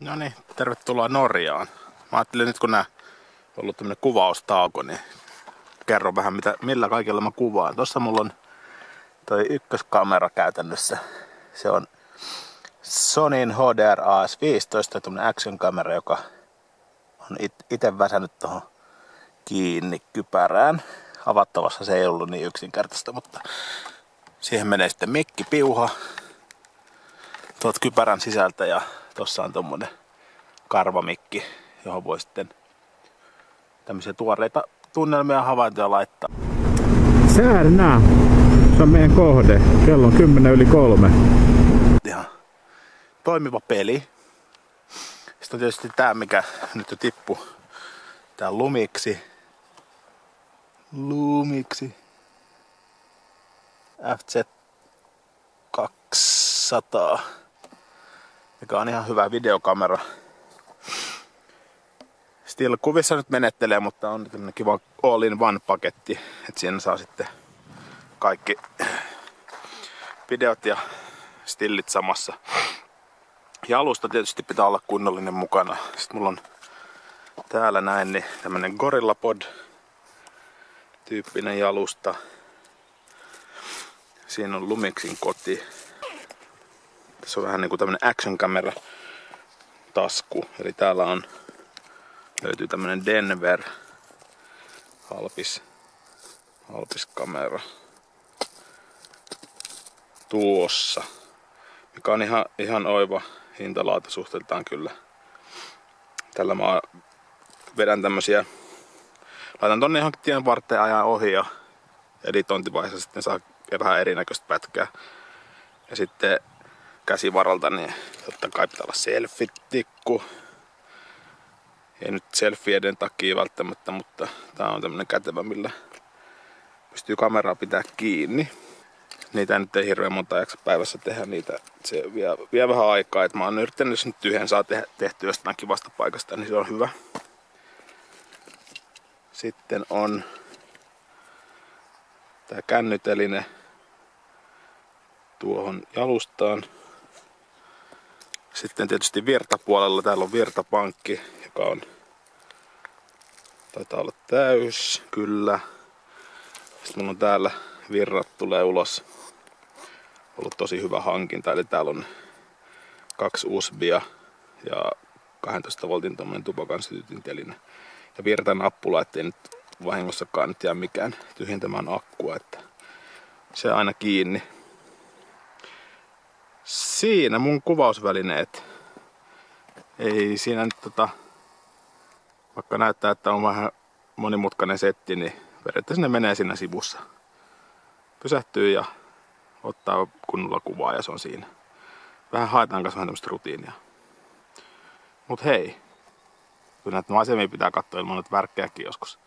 No niin, tervetuloa Norjaan. Mä ajattelin nyt kun nää on ollut tämmönen kuvaustauko, niin kerron vähän millä kaikilla mä kuvaan. Tossa mulla on toi ykköskamera käytännössä. Se on Sonyn HDR AS15, tämmönen action-kamera, joka on ite väsänyt tohon kiinni kypärään. Avattavassa se ei ollut niin yksinkertaista, mutta siihen menee sitten mikkipiuha tuolta kypärän sisältä ja tossa on tommonen karvamikki, johon voi sitten tämmöisiä tuoreita tunnelmia ja havaintoja laittaa. Särnä! Se on meidän kohde. Kello on 3:10. Ihan toimiva peli. Sitten on tietysti tää, mikä nyt jo tippui. Tää Lumiksi. FZ200. Mikä on ihan hyvä videokamera. Still-kuvissa nyt menettelee, mutta on tämmönen kiva all-in-one-paketti. Että siinä saa sitten kaikki videot ja stillit samassa. Jalusta tietysti pitää olla kunnollinen mukana. Sitten mulla on täällä näin niin tämmönen GorillaPod tyyppinen jalusta. Siinä on Lumixin koti. Tässä on vähän niinku tämmönen action camera tasku. Eli täällä löytyy tämmönen Denver halpis kamera tuossa, mikä on ihan oiva hintalaatu suhteeltaan kyllä. Tällä mä vedän tämmösiä, laitan tonne johonkin tien varteen ajan ohi ja editointivaiheessa sitten saa vähän erinäköistä pätkää. Ja sitten käsivaralta niin totta kai pitää olla selfie-tikku. Ei nyt selfieiden takia välttämättä, mutta tää on tämmönen kätevä, millä pystyy kameraa pitää kiinni. Niitä nyt ei hirveän monta jaksa päivässä tehdä niitä. Se vie vähän aikaa, että mä oon yrittänyt, jos nyt yhden saa tehtyä jostain kivasta paikasta, niin se on hyvä. Sitten on tää kännyteline tuohon jalustaan. Sitten tietysti virtapuolella täällä on virtapankki, joka on, taitaa olla täys, kyllä. Sitten mulla on täällä virrat tulee ulos. Ollut tosi hyvä hankinta, eli täällä on 2 USBia ja 12 voltin tommonen tupakan sytytinteline. Ja virtanappula, ettei nyt vahingossakaan nyt jää mikään tyhjentämään akkua, että se aina kiinni. Siinä mun kuvausvälineet. Ei siinä nyt vaikka näyttää, että on vähän monimutkainen setti, niin periaatteessa ne menee siinä sivussa. Pysähtyy ja ottaa kunnolla kuvaa ja se on siinä. Vähän haetaan kanssa vähän tämmöistä rutiinia. Mut hei, kyllä näitä maisemia pitää katsoa ilman noita värkkejäkin joskus.